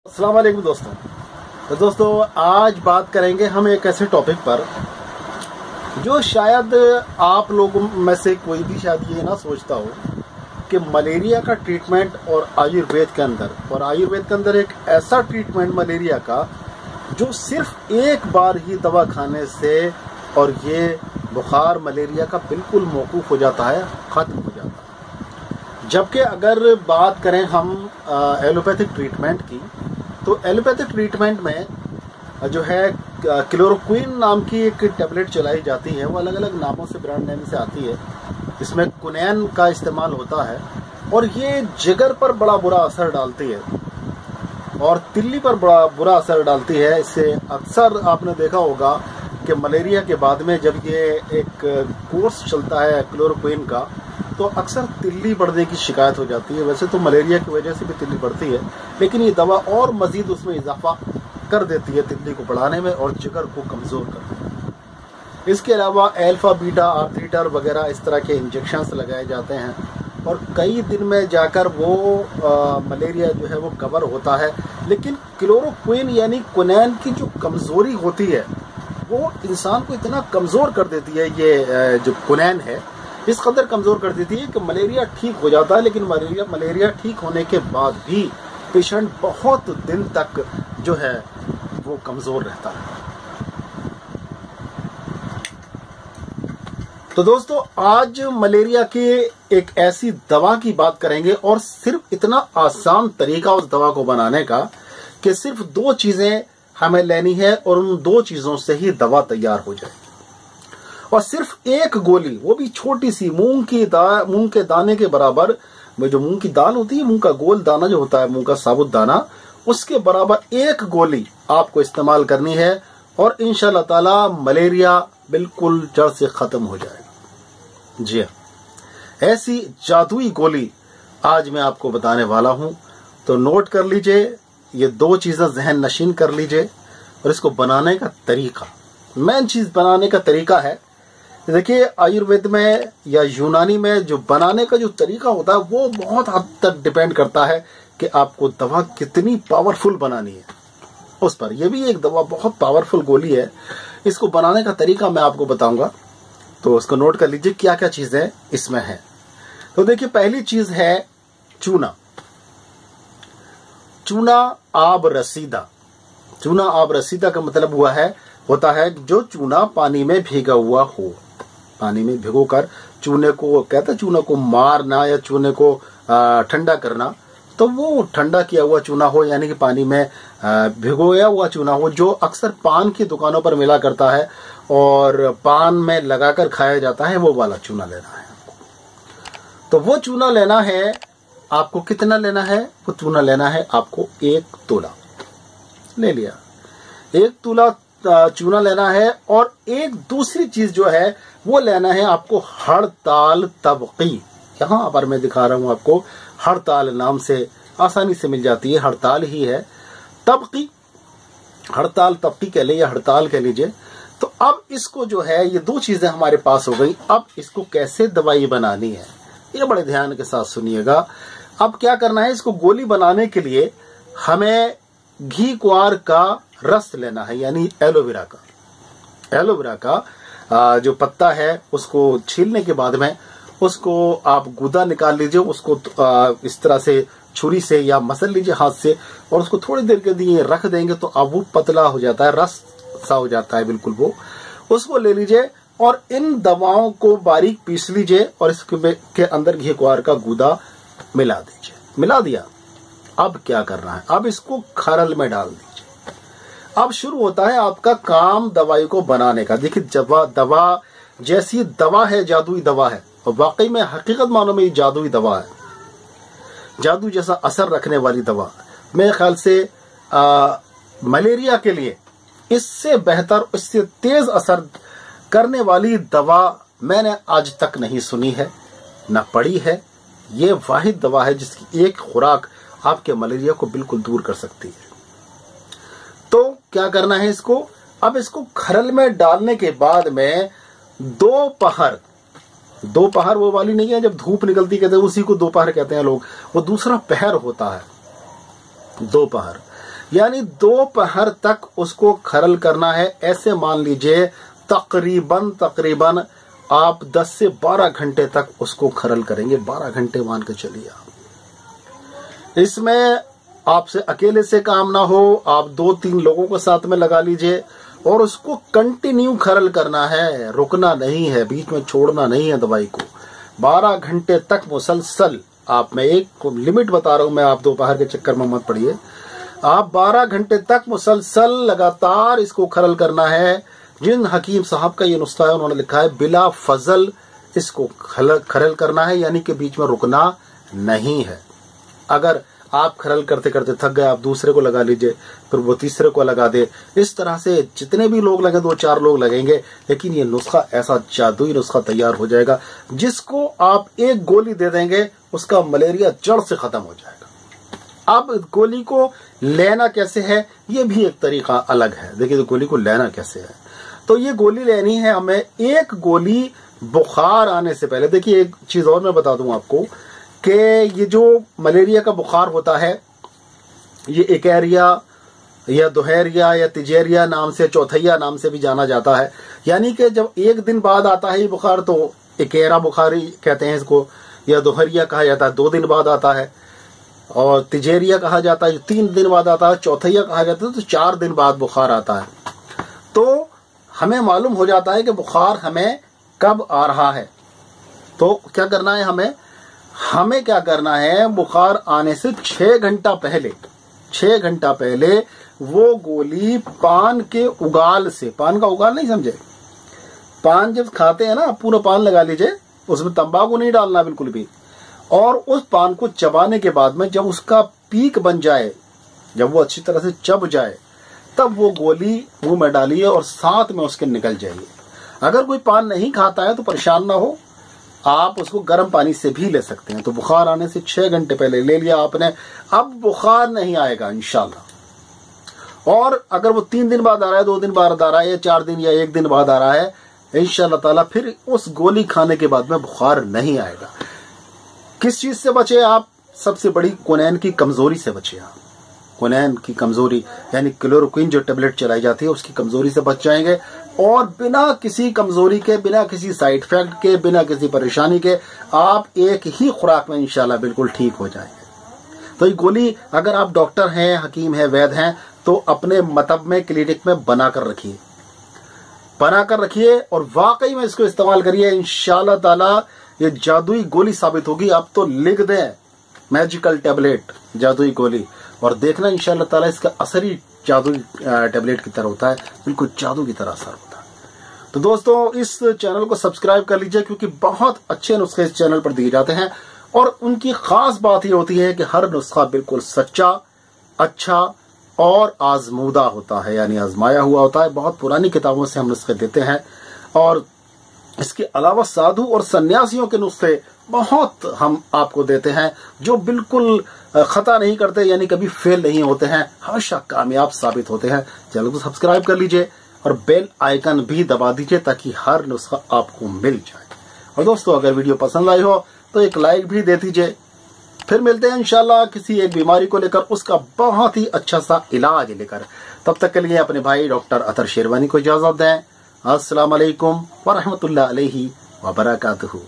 अस्सलाम वालेकुम दोस्तों। तो दोस्तों आज बात करेंगे हम एक ऐसे टॉपिक पर जो शायद आप लोगों में से कोई भी शायद ये ना सोचता हो कि मलेरिया का ट्रीटमेंट और आयुर्वेद के अंदर एक ऐसा ट्रीटमेंट मलेरिया का जो सिर्फ एक बार ही दवा खाने से और ये बुखार मलेरिया का बिल्कुल मौकूफ हो जाता है, ख़त्म हो जाता है। जबकि अगर बात करें हम एलोपैथिक ट्रीटमेंट की, तो एलोपैथिक ट्रीटमेंट में जो है क्लोरोक्विन नाम की एक टैबलेट चलाई जाती है। वो अलग अलग नामों से, ब्रांड नेम से आती है। इसमें कुनैन का इस्तेमाल होता है और ये जिगर पर बड़ा बुरा असर डालती है और तिल्ली पर बड़ा बुरा असर डालती है। इससे अक्सर आपने देखा होगा कि मलेरिया के बाद में जब ये एक कोर्स चलता है क्लोरोक्विन का, तो अक्सर तिल्ली बढ़ने की शिकायत हो जाती है। वैसे तो मलेरिया की वजह से भी तिल्ली बढ़ती है, लेकिन ये दवा और मजीद उसमें इजाफा कर देती है तिल्ली को बढ़ाने में और जिगर को कमजोर करती है। इसके अलावा अल्फा बीटा आर्थीटर वगैरह इस तरह के इंजेक्शंस लगाए जाते हैं और कई दिन में जाकर वो मलेरिया जो है वो कवर होता है। लेकिन क्लोरोक्विन यानी कुनैन की जो कमजोरी होती है वो इंसान को इतना कमजोर कर देती है, ये जो कुनैन है इस कदर कमजोर कर देती है कि मलेरिया ठीक हो जाता है, लेकिन मलेरिया ठीक होने के बाद भी पेशेंट बहुत दिन तक जो है वो कमजोर रहता है। तो दोस्तों आज मलेरिया की एक ऐसी दवा की बात करेंगे और सिर्फ इतना आसान तरीका उस दवा को बनाने का कि सिर्फ दो चीजें हमें लेनी है और उन दो चीजों से ही दवा तैयार हो जाए। और सिर्फ एक गोली, वो भी छोटी सी मूंग के दाने के बराबर, जो मूंग की दाल होती है, मूंग का गोल दाना जो होता है, मूंग का साबुत दाना, उसके बराबर एक गोली आपको इस्तेमाल करनी है और इंशाअल्लाह ताला मलेरिया बिल्कुल जड़ से खत्म हो जाएगा। जी हाँ, ऐसी जादुई गोली आज मैं आपको बताने वाला हूं। तो नोट कर लीजिए, ये दो चीजें जहन नशीन कर लीजिए। और इसको बनाने का तरीका, मेन चीज बनाने का तरीका है, देखिए आयुर्वेद में या यूनानी में जो बनाने का जो तरीका होता है वो बहुत हद तक डिपेंड करता है कि आपको दवा कितनी पावरफुल बनानी है उस पर। यह भी एक दवा बहुत पावरफुल गोली है, इसको बनाने का तरीका मैं आपको बताऊंगा। तो उसको नोट कर लीजिए क्या क्या चीजें इसमें है। तो देखिए पहली चीज है चूना। चूना आब रसीदा। चूना आब रसीदा का मतलब होता है जो चूना पानी में भीगा हुआ हो। पानी में भिगोकर चूने को, कहते हैं चूने को मारना या चूने को ठंडा करना, तो वो ठंडा किया हुआ चूना हो, यानी कि पानी में भिगोया हुआ चूना हो, जो अक्सर पान की दुकानों पर मिला करता है और पान में लगाकर खाया जाता है, वो वाला चूना लेना है आपको। तो वो चूना लेना है आपको। कितना लेना है? वो चूना लेना है आपको 1 तोला ले लिया। 1 तोला चूना लेना है। और एक दूसरी चीज जो है वो लेना है आपको हड़ताल तबकी। यहां पर मैं दिखा रहा हूं आपको, हड़ताल नाम से आसानी से मिल जाती है, हड़ताल ही है। तबकी, हड़ताल तबकी कह लीजिए, हड़ताल कह लीजिए। तो अब इसको जो है, ये दो चीजें हमारे पास हो गई। अब इसको कैसे दवाई बनानी है ये बड़े ध्यान के साथ सुनिएगा। अब क्या करना है, इसको गोली बनाने के लिए हमें घी कुआर का रस लेना है, यानी एलोवेरा का। एलोवेरा का जो पत्ता है उसको छीलने के बाद में उसको आप गूदा निकाल लीजिए, उसको इस तरह से छुरी से या मसल लीजिए हाथ से और उसको थोड़ी देर के लिए रख देंगे तो अब वो पतला हो जाता है, रस सा हो जाता है बिल्कुल। वो उसको ले लीजिए और इन दवाओं को बारीक पीस लीजिए और इसके अंदर घी कुआर का गूदा मिला दीजिए। मिला दिया, अब क्या करना है, अब इसको खरल में डाल दीजिए। अब शुरू होता है आपका काम दवाई को बनाने का। देखिए दवा जैसी दवा है, जादुई दवा है, और वाकई में हकीकत मानो में ये जादुई दवा है, जादू जैसा असर रखने वाली दवा। मेरे ख्याल से मलेरिया के लिए इससे बेहतर, इससे तेज असर करने वाली दवा मैंने आज तक नहीं सुनी है, न पढ़ी है। ये वाहिद दवा है जिसकी एक खुराक आपके मलेरिया को बिल्कुल दूर कर सकती है। तो क्या करना है इसको, अब इसको खरल में डालने के बाद में दोपहर वो वाली नहीं है जब धूप निकलती कहते हैं, उसी को दोपहर कहते हैं लोग, वो दूसरा पहर होता है दोपहर। यानी दोपहर तक उसको खरल करना है। ऐसे मान लीजिए तकरीबन आप 10 से 12 घंटे तक उसको खरल करेंगे। 12 घंटे मान के चलिए आप। इसमें आपसे अकेले से काम ना हो, आप 2-3 लोगों को साथ में लगा लीजिए और उसको कंटिन्यू खरल करना है, रुकना नहीं है, बीच में छोड़ना नहीं है दवाई को। 12 घंटे तक मुसलसल आप, मैं एक लिमिट बता रहा हूं, मैं आप दोपहर के चक्कर में मत पड़िए। आप 12 घंटे तक मुसलसल लगातार इसको खरल करना है। जिन हकीम साहब का ये नुस्खा है उन्होंने लिखा है बिला फजल इसको खरल करना है, यानी कि बीच में रुकना नहीं है। अगर आप खरल करते करते थक गए, आप दूसरे को लगा लीजिए, फिर वो तीसरे को लगा दे। इस तरह से जितने भी लोग लगे, 2-4 लोग लगेंगे, लेकिन ये नुस्खा ऐसा जादुई नुस्खा तैयार हो जाएगा जिसको आप एक गोली दे देंगे, उसका मलेरिया जड़ से खत्म हो जाएगा। अब गोली को लेना कैसे है, ये भी एक तरीका अलग है। देखिए तो गोली को लेना कैसे है, तो ये गोली लेनी है हमें। एक गोली बुखार आने से पहले, देखिए एक चीज और मैं बता दूं आपको कि ये जो मलेरिया का बुखार होता है, ये इकेरिया या दोहरिया या तिजेरिया नाम से, चौथैया नाम से भी जाना जाता है। यानी कि जब एक दिन बाद आता है ये बुखार तो इकेरा बुखारी कहते हैं इसको, या दोहरिया कहा जाता है 2 दिन बाद आता है, और तिजेरिया कहा जाता है 3 दिन बाद आता है, चौथैया कहा जाता है तो 4 दिन बाद बुखार आता है। तो हमें मालूम हो जाता है कि बुखार हमें कब आ रहा है। तो क्या करना है हमें क्या करना है, बुखार आने से 6 घंटा पहले वो गोली पान के उगाल से, पान का उगाल नहीं समझे, पान जब खाते हैं ना, पूरा पान लगा लीजिए, उसमें तंबाकू नहीं डालना बिल्कुल भी, और उस पान को चबाने के बाद में जब उसका पीक बन जाए, जब वो अच्छी तरह से चब जाए, तब वो गोली मुंह में डालिए और साथ में उसके निकल जाइए। अगर कोई पान नहीं खाता है तो परेशान ना हो, आप उसको गर्म पानी से भी ले सकते हैं। तो बुखार आने से 6 घंटे पहले ले लिया आपने, अब बुखार नहीं आएगा इंशाल्लाह। और अगर वो 3 दिन बाद आ रहा है, 2 दिन बाद आ रहा है, या 4 दिन या 1 दिन बाद आ रहा है, इंशाल्लाह ताला फिर उस गोली खाने के बाद में बुखार नहीं आएगा। किस चीज से बचे आप, सबसे बड़ी कुनैन की कमजोरी से बचे आप। कुनैन की कमजोरी यानी क्लोरोक्विन जो टेबलेट चलाई जाती है उसकी कमजोरी से बच जाएंगे, और बिना किसी कमजोरी के, बिना किसी साइड इफेक्ट के, बिना किसी परेशानी के आप एक ही खुराक में इंशाल्लाह बिल्कुल ठीक हो जाएंगे। तो ये गोली अगर आप डॉक्टर हैं, हकीम हैं, वैद्य हैं, तो अपने मतब में, क्लिनिक में बनाकर रखिए और वाकई में इसको इस्तेमाल करिए। इंशाल्लाह ताला ये जादुई गोली साबित होगी। आप तो लिख दें मैजिकल टैबलेट, जादुई गोली, और देखना इंशाल्लाह ताला इसका असर ही जादुई टैबलेट की तरह होता है, बिल्कुल जादू की तरह असर होता है। तो दोस्तों इस चैनल को सब्सक्राइब कर लीजिए, क्योंकि बहुत अच्छे नुस्खे इस चैनल पर दिए जाते हैं, और उनकी खास बात यह होती है कि हर नुस्खा बिल्कुल सच्चा, अच्छा और आजमूदा होता है, यानी आजमाया हुआ होता है। बहुत पुरानी किताबों से हम नुस्खे देते हैं, और इसके अलावा साधु और सन्यासियों के नुस्खे बहुत हम आपको देते हैं जो बिल्कुल खता नहीं करते, यानी कभी फेल नहीं होते हैं, हमेशा कामयाब साबित होते हैं। चैनल को सब्सक्राइब कर लीजिए और बेल आइकन भी दबा दीजिए ताकि हर नुस्खा आपको मिल जाए। और दोस्तों अगर वीडियो पसंद आई हो तो एक लाइक भी दे दीजिए। फिर मिलते हैं इंशाल्लाह किसी एक बीमारी को लेकर, उसका बहुत ही अच्छा सा इलाज लेकर। तब तक के लिए अपने भाई डॉक्टर अतर शेरवानी को इजाजत दें। अस्सलाम वालेकुम व रहमतुल्लाहि व बरकातहू।